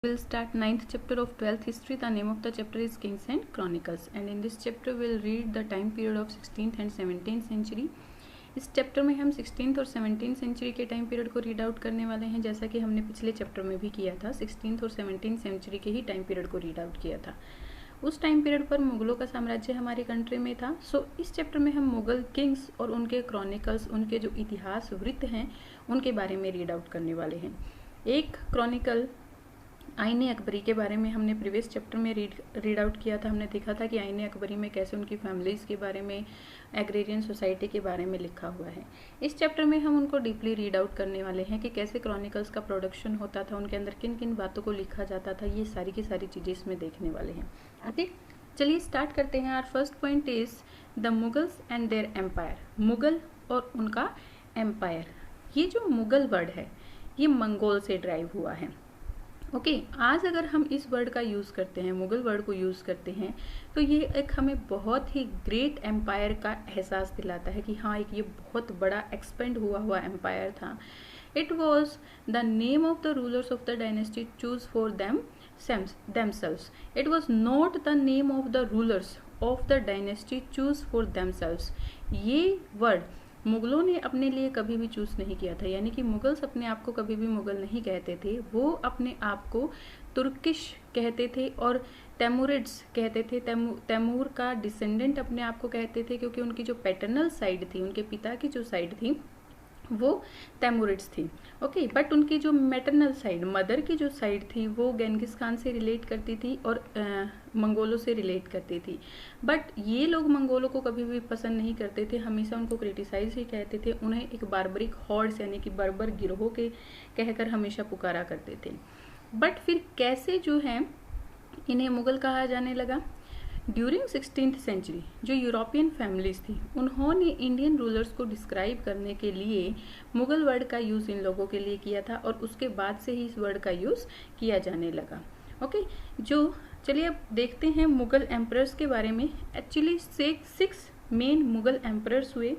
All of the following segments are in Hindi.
We'll start 9th chapter of 12th history. The name of the chapter is Kings and Chronicles, and in this chapter we'll read the time period of 16th and 17th century. इस चैप्टर में हम 16th और 17th सेंचुरी के टाइम पीरियड को रीड आउट करने वाले हैं, जैसा कि हमने पिछले चैप्टर में भी किया था। 16th और 17th सेंचुरी के ही टाइम पीरियड को रीड आउट किया था। उस टाइम पीरियड पर मुगलों का साम्राज्य हमारी कंट्री में था। सो इस चैप्टर में हम मुगल किंग्स और उनके क्रॉनिकल्स, उनके जो इतिहास वृत्त हैं, उनके बारे में रीड आउट करने वाले हैं। एक क्रॉनिकल आईने अकबरी के बारे में हमने प्रीवियस चैप्टर में रीड आउट किया था। हमने देखा था कि आईने अकबरी में कैसे उनकी फैमिलीज़ के बारे में, एग्रेरियन सोसाइटी के बारे में लिखा हुआ है। इस चैप्टर में हम उनको डीपली रीड आउट करने वाले हैं कि कैसे क्रॉनिकल्स का प्रोडक्शन होता था, उनके अंदर किन किन बातों को लिखा जाता था। ये सारी की सारी चीज़ें इसमें देखने वाले हैं। ओके, चलिए स्टार्ट करते हैं। Our first point is the Mughals and their empire. Mughal और उनका एम्पायर। ये जो मुगल वर्ड है ये मंगोल से ड्राइव हुआ है। ओके, आज अगर हम इस वर्ड का यूज़ करते हैं, मुगल वर्ड को यूज़ करते हैं, तो ये एक हमें बहुत ही ग्रेट एम्पायर का एहसास दिलाता है कि हाँ, एक ये बहुत बड़ा एक्सपेंड हुआ एम्पायर था। It was the name of the rulers of the dynasty choose for themselves. It was not the name of the rulers of the dynasty choose for themselves. ये वर्ड मुगलों ने अपने लिए कभी भी चूज नहीं किया था, यानी कि मुगल्स अपने आप को कभी भी मुगल नहीं कहते थे। वो अपने आप को तुर्किश कहते थे और तैमूरिड्स कहते थे। तैमूर का डिसेंडेंट अपने आप को कहते थे, क्योंकि उनकी जो पैटर्नल साइड थी, उनके पिता की जो साइड थी वो तैमूरिड्स थी। ओके, बट उनकी जो मैटरनल साइड, मदर की जो साइड थी, वो गेंगिस खान से रिलेट करती थी और मंगोलों से रिलेट करती थी। बट ये लोग मंगोलों को कभी भी पसंद नहीं करते थे, हमेशा उनको क्रिटिसाइज ही कहते थे। उन्हें एक बार्बरिक हॉर्ड्स यानी कि बर्बर गिरोह के कहकर हमेशा पुकारा करते थे। बट फिर कैसे जो है इन्हें मुगल कहा जाने लगा? ड्यूरिंग 16th सेंचुरी जो यूरोपियन फैमिलीज थी, उन्होंने इंडियन रूलर्स को डिस्क्राइब करने के लिए मुगल वर्ड का यूज़ इन लोगों के लिए किया था, और उसके बाद से ही इस वर्ड का यूज़ किया जाने लगा। ओके, चलिए अब देखते हैं मुगल एम्परर्स के बारे में। एक्चुअली 6 मेन मुगल एम्परर्स हुए।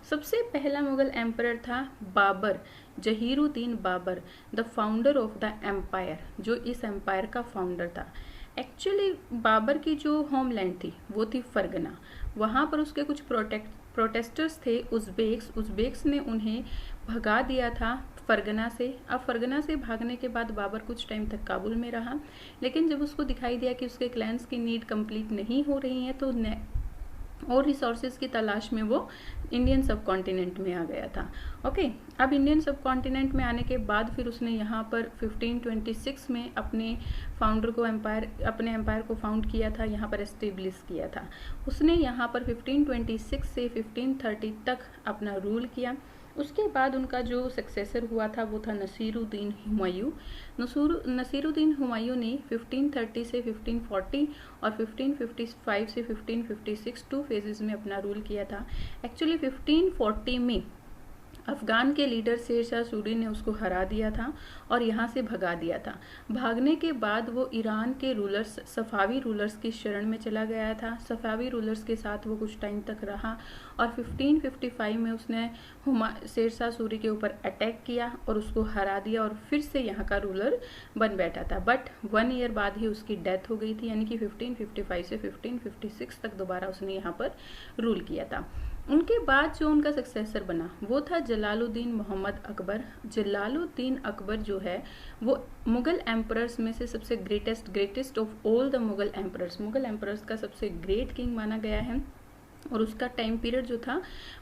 सबसे पहला मुगल एम्परर था Babur, Zahiruddin Babur, the founder of the empire, जो इस एम्पायर का फाउंडर था। एक्चुअली बाबर की जो होमलैंड थी वो थी फरगना। वहाँ पर उसके कुछ प्रोटेस्टर्स थे, उज़्बेक्स ने उन्हें भगा दिया था फरगना से। अब फरगना से भागने के बाद बाबर कुछ टाइम तक काबुल में रहा, लेकिन जब उसको दिखाई दिया कि उसके क्लैंस की नीड कंप्लीट नहीं हो रही है, तो और रिसोर्सेज की तलाश में वो इंडियन सब कॉन्टिनेंट में आ गया था। ओके, अब इंडियन सब कॉन्टिनेंट में आने के बाद फिर उसने यहाँ पर 1526 में अपने अपने एम्पायर को फाउंड किया था, यहाँ पर एस्टेब्लिश किया था। उसने यहाँ पर 1526 से 1530 तक अपना रूल किया। उसके बाद उनका जो सक्सेसर हुआ था वो था नसीरुद्दीन हुमायूं। नसीरुद्दीन हुमायूं ने 1530 से 1540 और 1555 से 1556 2 फेजेस में अपना रूल किया था। एक्चुअली 1540 में अफगान के लीडर शेर शाह सूरी ने उसको हरा दिया था और यहाँ से भगा दिया था। भागने के बाद वो ईरान के रूलर्स, सफ़ावी रूलर्स की शरण में चला गया था। सफ़ावी रूलर्स के साथ वो कुछ टाइम तक रहा और 1555 में उसने शेर शाह सूरी के ऊपर अटैक किया और उसको हरा दिया और फिर से यहाँ का रूलर बन बैठा था। बट 1 ईयर बाद ही उसकी डेथ हो गई थी, यानी कि 1555 से 1556 तक दोबारा उसने यहाँ पर रूल किया था। उनके बाद जो उनका सक्सेसर बना वो था जलालुद्दीन मोहम्मद अकबर। जलालुद्दीन अकबर जो है वो मुगल एम्परर्स में से सबसे greatest of all the Mughal emperors का सबसे ग्रेट किंग माना गया है। और उसका टाइम पीरियड जो था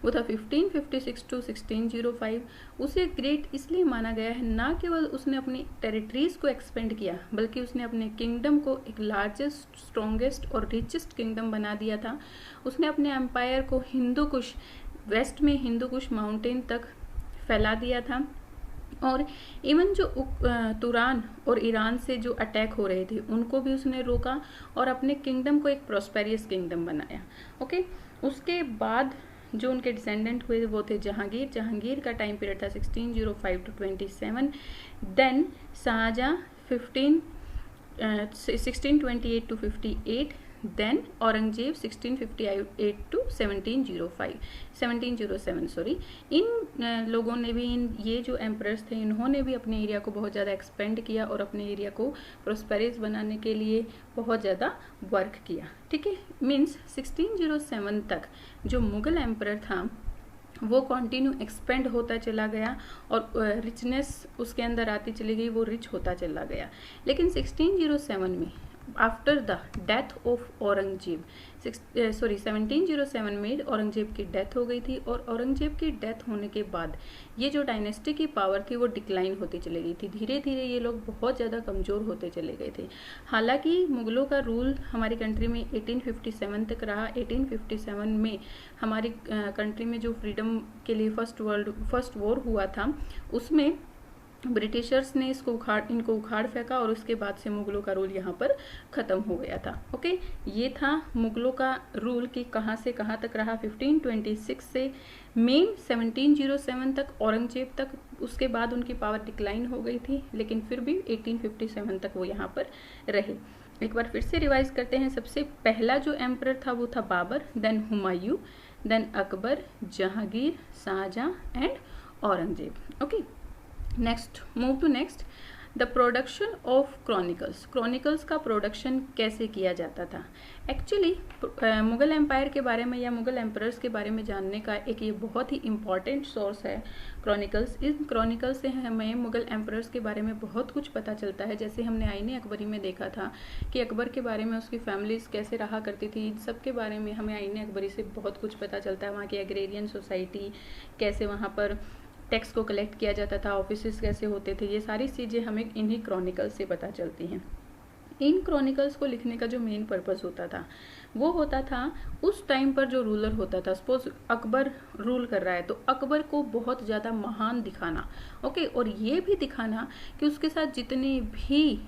वो था 1556 टू 1605। उसे ग्रेट इसलिए माना गया है, ना केवल उसने अपनी टेरिटरीज को एक्सपेंड किया, बल्कि उसने अपने किंगडम को एक लार्जेस्ट, स्ट्रॉन्गेस्ट और रिचेस्ट किंगडम बना दिया था। उसने अपने एम्पायर को हिंदुकुश, वेस्ट में हिंदुकुश माउंटेन तक फैला दिया था, और इवन जो तुरान और ईरान से जो अटैक हो रहे थे उनको भी उसने रोका और अपने किंगडम को एक प्रोस्पेरियस किंगडम बनाया। ओके, उसके बाद जो उनके डिसेंडेंट हुए वो थे जहांगीर का टाइम पीरियड था 1605 to 27। Then Shahjahan 1628 to 58। Then Aurangzeb 1658 to 1707 sorry. इन लोगों ने भी, ये जो एम्परर्स थे इन्होंने भी अपने एरिया को बहुत ज़्यादा एक्सपेंड किया और अपने एरिया को प्रोस्पेरस बनाने के लिए बहुत ज़्यादा वर्क किया। ठीक है, मीन्स 1607 तक जो मुगल एम्परर था वो कंटिन्यू एक्सपेंड होता चला गया और रिचनेस उसके अंदर आती चली गई, वो रिच होता चला गया। लेकिन 1607 में after the death of Aurangzeb 1707 में औरंगजेब की डेथ हो गई थी और औरंगजेब की डेथ होने के बाद ये जो डायनेस्टी की पावर थी वो डिक्लाइन होती चली गई थी। धीरे धीरे ये लोग बहुत ज़्यादा कमज़ोर होते चले गए थे। हालांकि मुगलों का रूल हमारी कंट्री में 1857 तक रहा। 1857 में हमारी कंट्री में जो फ्रीडम के लिए फर्स्ट वॉर हुआ था उसमें ब्रिटिशर्स ने इनको उखाड़ फेंका और उसके बाद से मुगलों का रूल यहाँ पर ख़त्म हो गया था। ओके, ये था मुगलों का रूल कि कहाँ से कहाँ तक रहा। 1526 से मेन 1707 तक, औरंगजेब तक, उसके बाद उनकी पावर डिक्लाइन हो गई थी, लेकिन फिर भी 1857 तक वो यहाँ पर रहे। एक बार फिर से रिवाइज करते हैं। सबसे पहला जो एम्परर था वो था Babur, then Humayun, then Akbar, Jahangir, Shahjahan and Aurangzeb. Okay, next, move to next, the production of chronicles. Chronicles का प्रोडक्शन कैसे किया जाता था। एक्चुअली मुगल एम्पायर के बारे में या मुगल एम्परर्स के बारे में जानने का एक ये बहुत ही इम्पॉर्टेंट सोर्स है क्रॉनिकल्स। इन क्रॉनिकल्स से हमें मुगल एम्परर्स के बारे में बहुत कुछ पता चलता है। जैसे हमने आईने अकबरी में देखा था कि अकबर के बारे में, उसकी फैमिलीज कैसे रहा करती थी, इन सब के बारे में हमें आईने अकबरी से बहुत कुछ पता चलता है। वहाँ की एग्रेरियन सोसाइटी, कैसे वहाँ पर टैक्स को कलेक्ट किया जाता था, ऑफिसेस कैसे होते थे, ये सारी चीज़ें हमें इन्हीं क्रॉनिकल्स से पता चलती हैं। इन क्रॉनिकल्स को लिखने का जो मेन पर्पस होता था वो होता था उस टाइम पर जो रूलर होता था, सपोज अकबर रूल कर रहा है तो अकबर को बहुत ज़्यादा महान दिखाना। ओके, और ये भी दिखाना कि उसके साथ जितने भी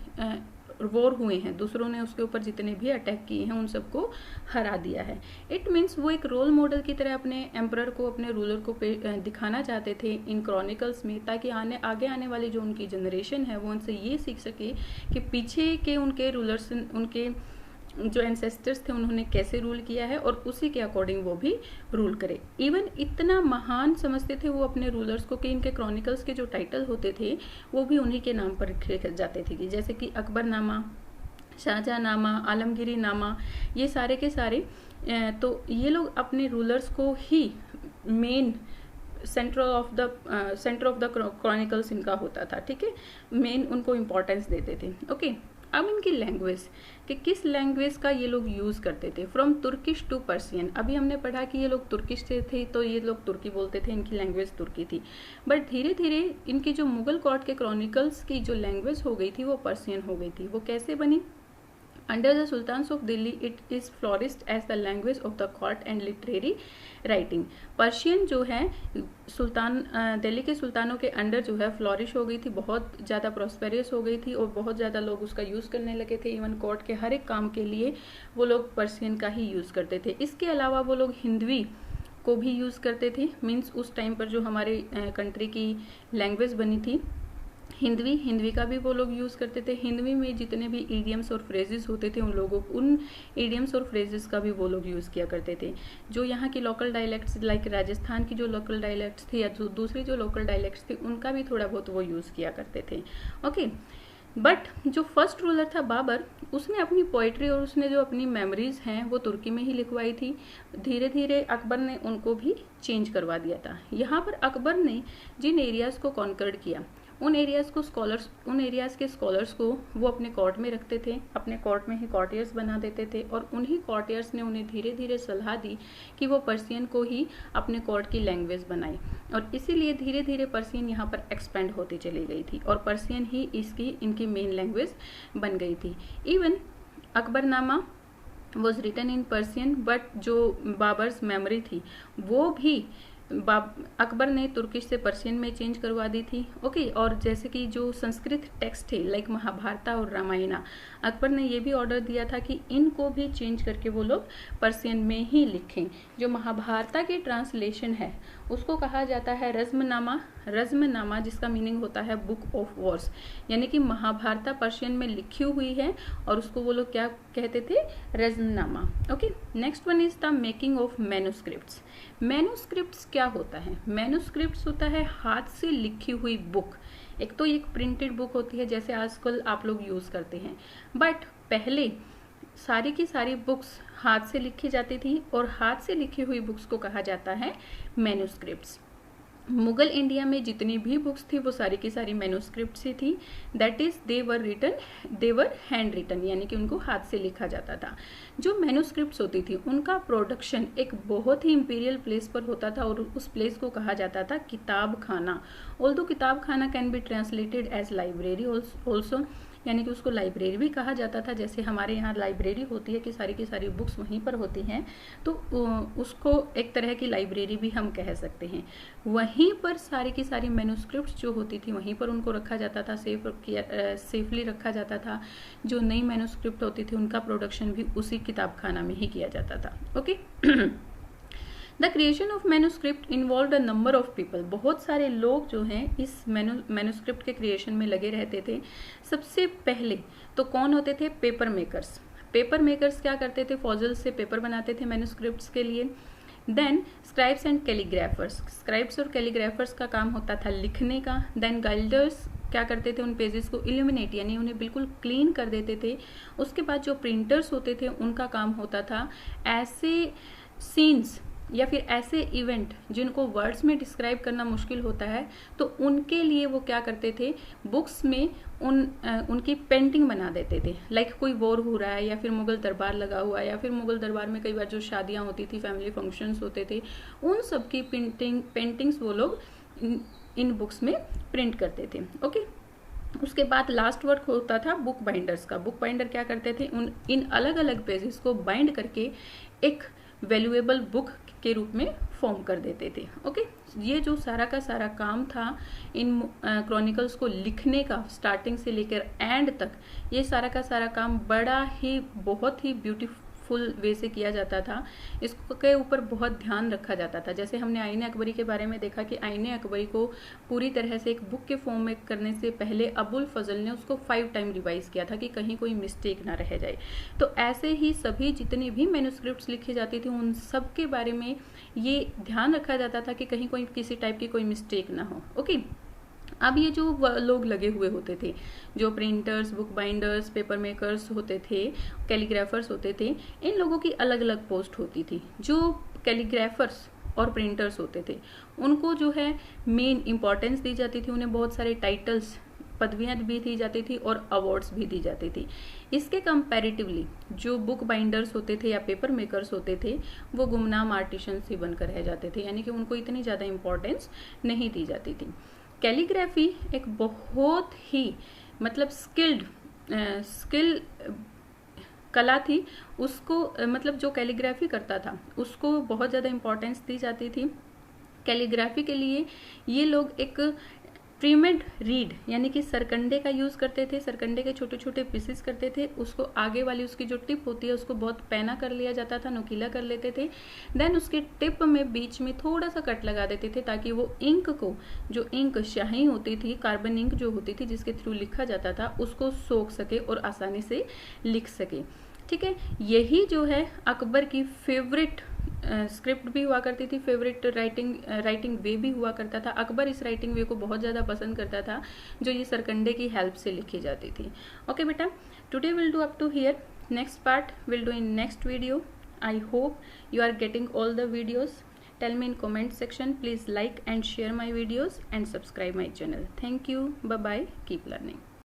वॉर हुए हैं, दूसरों ने उसके ऊपर जितने भी अटैक किए हैं उन सबको हरा दिया है। इट मीन्स वो एक रोल मॉडल की तरह अपने एम्परर को, अपने रूलर को दिखाना चाहते थे इन क्रॉनिकल्स में, ताकि आगे आने वाली जो उनकी जनरेशन है वो उनसे ये सीख सके कि पीछे के उनके रूलर्स, उनके जो एंसेस्टर्स थे उन्होंने कैसे रूल किया है और उसी के अकॉर्डिंग वो भी रूल करे। इवन इतना महान समझते थे वो अपने रूलर्स को कि इनके क्रॉनिकल्स के जो टाइटल होते थे वो भी उन्हीं के नाम पर रखे जाते थे, जैसे कि अकबरनामा, शाहजहांनामा, आलमगीरी नामा, ये सारे के सारे। तो ये लोग अपने रूलर्स को ही main centre of the chronicles इनका होता था। ठीक है, मेन उनको इम्पोर्टेंस देते थे। ओके, अब इनकी लैंग्वेज कि किस लैंग्वेज का ये लोग यूज़ करते थे। फ्रॉम तुर्किश टू पर्सियन, अभी हमने पढ़ा कि ये लोग तुर्किश से थे तो ये लोग तुर्की बोलते थे, इनकी लैंग्वेज तुर्की थी। बट धीरे धीरे इनकी जो मुगल कोर्ट के क्रॉनिकल्स की जो लैंग्वेज हो गई थी वो पर्सियन हो गई थी। वो कैसे बनी? Under the Sultans of Delhi, it is flourished as the language of the court and literary writing. Persian जो है दिल्ली के सुल्तानों के अंडर जो है फ्लॉरिश हो गई थी, बहुत ज़्यादा प्रॉस्पेरियस हो गई थी और बहुत ज़्यादा लोग उसका यूज़ करने लगे थे। इवन कोर्ट के हर एक काम के लिए वो लोग पर्शियन का ही यूज़ करते थे। इसके अलावा वो लोग हिंदवी को भी यूज़ करते थे। मीन्स उस टाइम पर जो हमारे कंट्री की लैंग्वेज बनी थी हिंदवी का भी वो लोग यूज़ करते थे। हिंदवी में जितने भी ईडियम्स और फ्रेजेस होते थे उन ईडियम्स और फ्रेजेस का भी वो लोग यूज़ किया करते थे। जो यहाँ की लोकल डायलेक्ट्स, लाइक राजस्थान की जो लोकल डायलेक्ट्स थी या जो दूसरी जो लोकल डायलेक्ट्स थी, उनका भी थोड़ा बहुत वो यूज़ किया करते थे। ओके, बट जो फर्स्ट रूलर था बाबर, उसने अपनी पोइट्री और उसने जो अपनी मेमोरीज हैं वो तुर्की में ही लिखवाई थी। धीरे धीरे अकबर ने उनको भी चेंज करवा दिया था। यहाँ पर अकबर ने जिन एरियाज़ को कॉन्कर्ड किया उन एरियाज़ के स्कॉलर्स को वो अपने कोर्ट में रखते थे, अपने कोर्ट में ही कॉर्टियर्स बना देते थे और उन्हीं कॉर्टियर्स ने उन्हें धीरे धीरे सलाह दी कि वो पर्सियन को ही अपने कोर्ट की लैंग्वेज बनाए और इसीलिए धीरे धीरे पर्सियन यहाँ पर एक्सपेंड होती चली गई थी और पर्सियन ही इनकी मेन लैंग्वेज बन गई थी। Even Akbarnama was written in Persian, but जो बाबर्स मेमोरी थी वो भी अकबर ने तुर्किश से पर्शियन में चेंज करवा दी थी। ओके, और जैसे कि जो संस्कृत टेक्स्ट थे लाइक महाभारत और रामायणा, अकबर ने ये भी ऑर्डर दिया था कि इनको भी चेंज करके वो लोग पर्शियन में ही लिखें। जो महाभारत की ट्रांसलेशन है उसको कहा जाता है रज़्मनामा। रज़्मनामा, जिसका मीनिंग होता है बुक ऑफ वॉर्स, यानी कि महाभारत पर्शियन में लिखी हुई है और उसको वो लोग क्या कहते थे, Razmnama. Okay, next one is the making of manuscripts. Manuscripts क्या होता है? मैन्युस्क्रिप्ट्स होता है हाथ से लिखी हुई बुक। एक तो एक प्रिंटेड बुक होती है जैसे आजकल आप लोग यूज करते हैं, बट पहले सारी की सारी बुक्स हाथ से लिखी जाती थी और हाथ से लिखी हुई बुक्स को कहा जाता है मैन्युस्क्रिप्ट्स। मुगल इंडिया में जितनी भी बुक्स थी वो सारी की सारी मैन्युस्क्रिप्ट्स ही थी। That is they were hand written, यानी कि उनको हाथ से लिखा जाता था। जो मैन्युस्क्रिप्ट्स होती थी उनका प्रोडक्शन एक बहुत ही इंपीरियल प्लेस पर होता था और उस प्लेस को कहा जाता था किताब खाना। ऑल्दो किताब खाना can be translated as library also, यानी कि उसको लाइब्रेरी भी कहा जाता था। जैसे हमारे यहाँ लाइब्रेरी होती है कि सारी की सारी बुक्स वहीं पर होती हैं, तो उसको एक तरह की लाइब्रेरी भी हम कह सकते हैं। वहीं पर सारी की सारी मैन्युस्क्रिप्ट्स जो होती थी वहीं पर उनको रखा जाता था, सेफली रखा जाता था। जो नई मैन्युस्क्रिप्ट होती थी उनका प्रोडक्शन भी उसी किताब खाना में ही किया जाता था। Okay the creation of manuscript involve a number of people. बहुत सारे लोग जो हैं इस मैन्युस्क्रिप्ट के क्रिएशन में लगे रहते थे। सबसे पहले तो कौन होते थे? Paper makers. पेपर मेकर्स क्या करते थे? फॉजल से पेपर बनाते थे मैन्युस्क्रिप्ट्स के लिए। Then scribes and calligraphers. Scribes और कैलीग्राफर्स का काम होता था लिखने का। देन गाइडर्स क्या करते थे? उन पेजेस को इल्यूमिनेट यानी उन्हें बिल्कुल क्लीन कर देते थे। उसके बाद जो प्रिंटर्स होते थे उनका काम होता था ऐसे सीन्स या फिर ऐसे इवेंट जिनको वर्ड्स में डिस्क्राइब करना मुश्किल होता है, तो उनके लिए वो क्या करते थे? बुक्स में उनकी पेंटिंग बना देते थे। लाइक कोई वॉर हो रहा है या फिर मुगल दरबार लगा हुआ है या फिर मुगल दरबार में कई बार जो शादियां होती थी, फैमिली फंक्शंस होते थे, उन सब की पेंटिंग्स वो लोग इन बुक्स में प्रिंट करते थे। ओके उसके बाद लास्ट वर्क होता था बुक बाइंडर्स का। बुक बाइंडर क्या करते थे? इन अलग अलग पेजेस को बाइंड करके एक वैल्यूएबल बुक के रूप में फॉर्म कर देते थे। ओके ये जो सारा का सारा काम था इन क्रॉनिकल्स को लिखने का, स्टार्टिंग से लेकर एंड तक, ये सारा का सारा काम बड़ा ही बहुत ही ब्यूटीफुल वे से किया जाता था। इसके ऊपर बहुत ध्यान रखा जाता था। जैसे हमने आईने अकबरी के बारे में देखा कि आईने अकबरी को पूरी तरह से एक बुक के फॉर्म में करने से पहले अबुल फजल ने उसको 5 टाइम रिवाइज किया था कि कहीं कोई मिस्टेक ना रह जाए। तो ऐसे ही सभी जितनी भी मैन्युस्क्रिप्ट्स लिखी जाती थी उन सब के बारे में ये ध्यान रखा जाता था कि कहीं कोई किसी टाइप की कोई मिस्टेक ना हो। ओके अब ये जो लोग लगे हुए होते थे, जो printers, book binders, paper makers होते थे, कैलीग्राफर्स होते थे, इन लोगों की अलग अलग पोस्ट होती थी। जो कैलीग्राफर्स और प्रिंटर्स होते थे उनको जो है मेन इंपॉर्टेंस दी जाती थी। उन्हें बहुत सारे टाइटल्स, पदवियां भी दी जाती थी और अवार्ड्स भी दी जाती थी। इसके कंपैरेटिवली जो बुक बाइंडर्स होते थे या पेपर मेकर्स होते थे वो गुमनाम आर्टिशंस ही बनकर रह जाते थे, यानी कि उनको इतनी ज़्यादा इंपॉर्टेंस नहीं दी जाती थी। कैलीग्राफी एक बहुत ही मतलब स्किल कला थी। उसको मतलब जो कैलीग्राफी करता था उसको बहुत ज़्यादा इंपॉर्टेंस दी जाती थी। कैलीग्राफी के लिए ये लोग एक प्रीमेड रीड यानी कि सरकंडे का यूज करते थे। सरकंडे के छोटे छोटे पीसेस करते थे, उसको आगे वाली उसकी जो टिप होती है उसको बहुत पैना कर लिया जाता था, नुकीला कर लेते थे। देन उसके टिप में बीच में थोड़ा सा कट लगा देते थे ताकि वो इंक को, जो इंक स्याही होती थी, कार्बन इंक जो होती थी जिसके थ्रू लिखा जाता था, उसको सोख सके और आसानी से लिख सके। ठीक है, यही जो है अकबर की फेवरेट स्क्रिप्ट भी हुआ करती थी, फेवरेट राइटिंग वे भी हुआ करता था। अकबर इस राइटिंग वे को बहुत ज़्यादा पसंद करता था जो ये सरकंडे की हेल्प से लिखी जाती थी। ओके बेटा, today will do up to here, next part will do in next video. I hope you are getting all the videos. Tell me in comment section. Please like and share my videos and subscribe my channel. Thank you. Bye bye. Keep learning.